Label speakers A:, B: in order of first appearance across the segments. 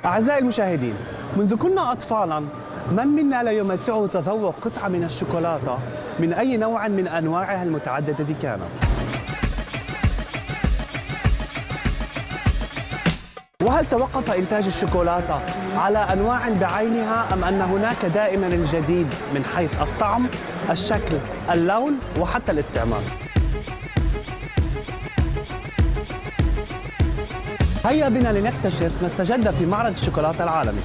A: أعزائي المشاهدين، منذ كنا أطفالاً من منا لا يمتعه تذوق قطعة من الشوكولاتة من أي نوع من أنواعها المتعددة كانت. وهل توقف إنتاج الشوكولاتة على أنواع بعينها أم أن هناك دائماً الجديد من حيث الطعم، الشكل، اللون وحتى الاستعمال؟ هيا بنا لنكتشف ما استجد في معرض الشوكولاتة العالمي.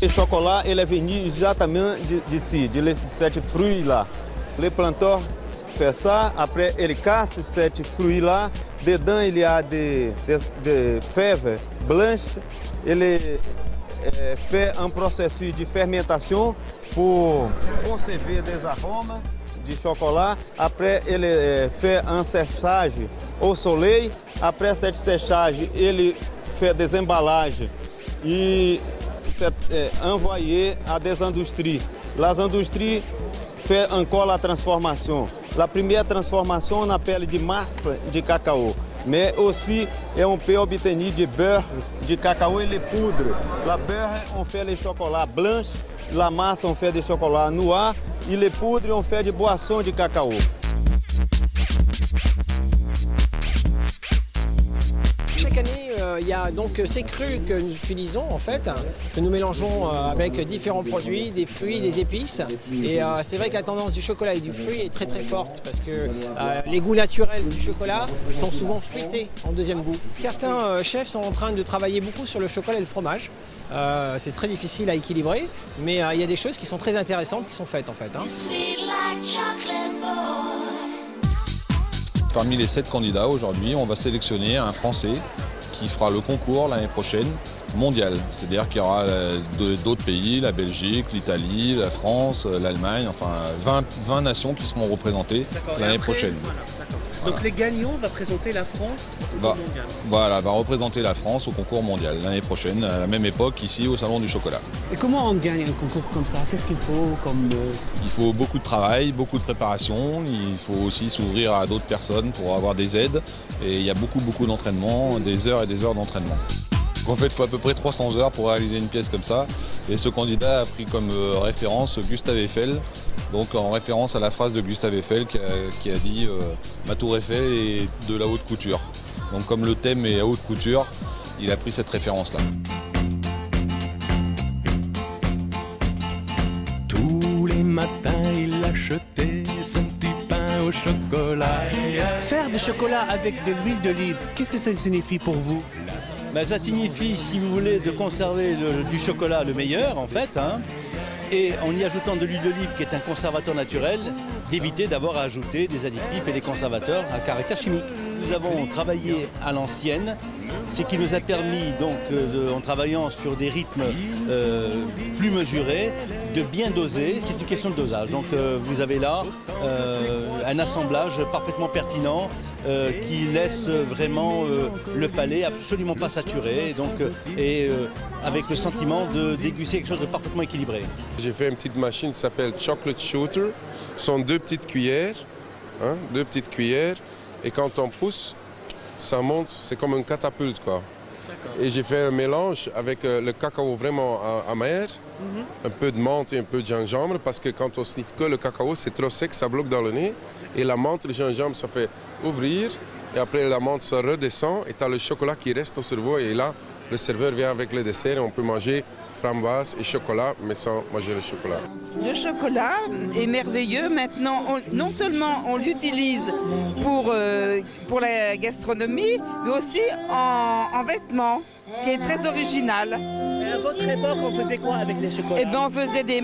B: Le chocolat, ele est venu exatamente d'ici, de ces fruits-là. Le planteur fait ça, après il casse ces fruits-là. Dedans, il y a des fèves blanches. Il fait un processus de fermentation pour conserver des arômes de chocolat. Après, il fait un séchage au soleil. Après cette séchage, il fait des emballages et c'est envoyé à des industries. Les industries font encore la transformation. La première transformation, on appelle de masse de cacao. Mais aussi, on peut obtenir du beurre de cacao et de poudre. La beurre, on fait le chocolat blanc. La masse, on fait du chocolat noir. Et les poudres, on fait de boisson de cacao.
C: Chaque année, il y a donc ces crus que nous utilisons en fait, que nous mélangeons avec différents produits, des fruits, des épices. Et c'est vrai que la tendance du chocolat et du fruit est très très forte parce que les goûts naturels du chocolat sont souvent fruités en deuxième goût. Certains chefs sont en train de travailler beaucoup sur le chocolat et le fromage. C'est très difficile à équilibrer, mais il y a des choses qui sont très intéressantes qui sont faites en fait.
D: Parmi les 7 candidats aujourd'hui, on va sélectionner un Français qui fera le concours l'année prochaine mondial. C'est-à-dire qu'il y aura d'autres pays, la Belgique, l'Italie, la France, l'Allemagne, enfin 20 nations qui seront représentées l'année prochaine.
A: Voilà. Donc les gagnants vont présenter la France au concours mondial.
D: Voilà, va représenter la France au concours mondial l'année prochaine, à la même époque, ici au Salon du Chocolat.
A: Et comment on gagne un concours comme ça? Qu'est-ce qu'il faut comme...
D: Il faut beaucoup de travail, beaucoup de préparation, il faut aussi s'ouvrir à d'autres personnes pour avoir des aides. Et il y a beaucoup d'entraînement, des heures et des heures d'entraînement. En fait, il faut à peu près 300 heures pour réaliser une pièce comme ça. Et ce candidat a pris comme référence Gustave Eiffel, donc en référence à la phrase de Gustave Eiffel qui a dit « Ma tour Eiffel est de la haute couture ». Donc comme le thème est à haute couture, il a pris cette référence-là.
E: Tous les matins, il achetait son petit pain au chocolat.
A: Faire du chocolat avec de l'huile d'olive, qu'est-ce que ça signifie pour vous?
F: Ça signifie, si vous voulez, de conserver du chocolat le meilleur, en fait, hein, et en y ajoutant de l'huile d'olive, qui est un conservateur naturel, d'éviter d'avoir à ajouter des additifs et des conservateurs à caractère chimique. Nous avons travaillé à l'ancienne, ce qui nous a permis, donc, en travaillant sur des rythmes plus mesurés, de bien doser. C'est une question de dosage. Donc vous avez là un assemblage parfaitement pertinent qui laisse vraiment le palais absolument pas saturé avec le sentiment de déguster quelque chose de parfaitement équilibré.
G: J'ai fait une petite machine qui s'appelle Chocolate Shooter. Ce sont 2 petites cuillères, hein, 2 petites cuillères. Et quand on pousse, ça monte, c'est comme une catapulte, quoi. Et j'ai fait un mélange avec le cacao vraiment amer, un peu de menthe et un peu de gingembre, parce que quand on sniffe que le cacao, c'est trop sec, ça bloque dans le nez. Et la menthe et le gingembre, ça fait ouvrir. Et après, la menthe se redescend et tu as le chocolat qui reste au cerveau. Et là, le serveur vient avec le dessert et on peut manger framboise et chocolat, mais sans manger le chocolat.
H: Le chocolat est merveilleux. Maintenant, non seulement on l'utilise pour la gastronomie, mais aussi en vêtements, qui est très original.
C: Et à votre époque, on faisait quoi avec les chocolats?
H: Eh bien, on faisait des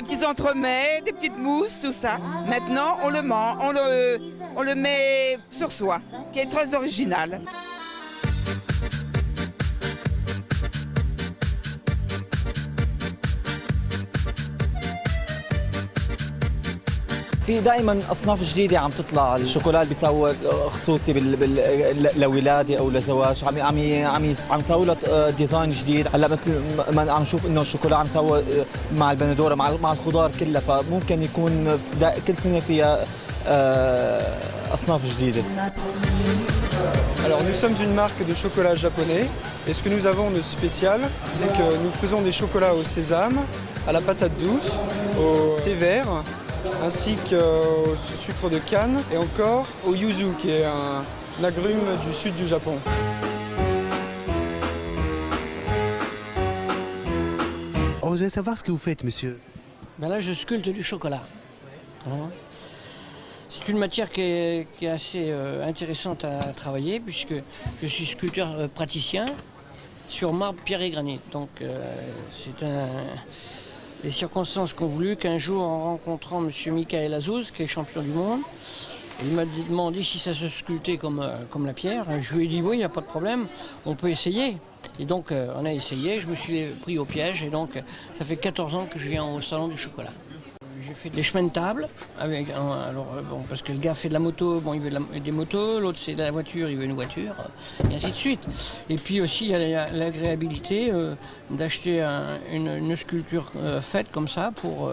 H: petits entremets, des petites mousses, tout ça. Maintenant, on le mange, on le met sur soi, qui est très original.
I: في دائما اصناف جديده عم تطلع، الشوكولا اللي بيسووا خصوصي لولاده او لزواج، عم يسووا له ديزاين جديد. هلا مثل ما عم نشوف انه الشوكولا عم يسوى مع البندوره مع الخضار كلها، فممكن يكون كل سنه فيها اصناف جديده.
J: Alors nous sommes une marque de chocolat japonais et ce que nous avons de spécial, c'est que nous faisons des chocolats au sésame, à la patate douce, au thé vert, ainsi qu'au sucre de canne et encore au yuzu qui est un agrume du sud du Japon.
A: On voudrait savoir ce que vous faites, monsieur.
K: Ben là, je sculpte du chocolat. C'est une matière qui est assez intéressante à travailler puisque je suis sculpteur praticien sur marbre, pierre et granit. Donc les circonstances qui ont voulu qu'un jour, en rencontrant M. Michael Azouz, qui est champion du monde, il m'a demandé si ça se sculptait comme la pierre. Je lui ai dit oui, il n'y a pas de problème, on peut essayer. Et donc on a essayé, je me suis pris au piège et donc ça fait 14 ans que je viens au salon du chocolat. J'ai fait des chemins de table, parce que le gars fait de la moto, il veut des motos, l'autre c'est de la voiture, il veut une voiture, et ainsi de suite. Et puis aussi il y a l'agréabilité d'acheter une sculpture faite comme ça pour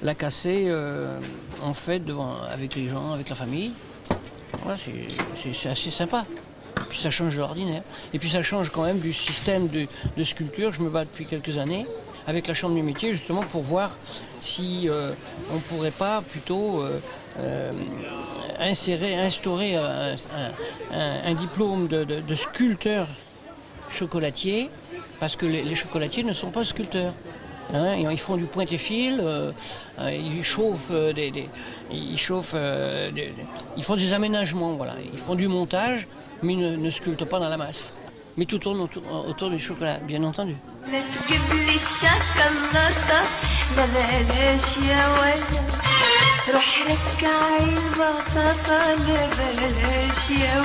K: la casser en fête avec les gens, avec la famille. Voilà, c'est assez sympa. Puis ça change de l'ordinaire. Et puis ça change quand même du système de sculpture. Je me bats depuis quelques années avec la Chambre du métier justement pour voir si on ne pourrait pas plutôt instaurer un diplôme de sculpteur chocolatier, parce que les chocolatiers ne sont pas sculpteurs. Ils font du pointe-et-fil, ils chauffent, ils font des aménagements, voilà. Ils font du montage, mais ne sculptent pas dans la masse. Mais tout tourne autour du chocolat, bien entendu.
L: روح ركعي البطاطا لبلاش يا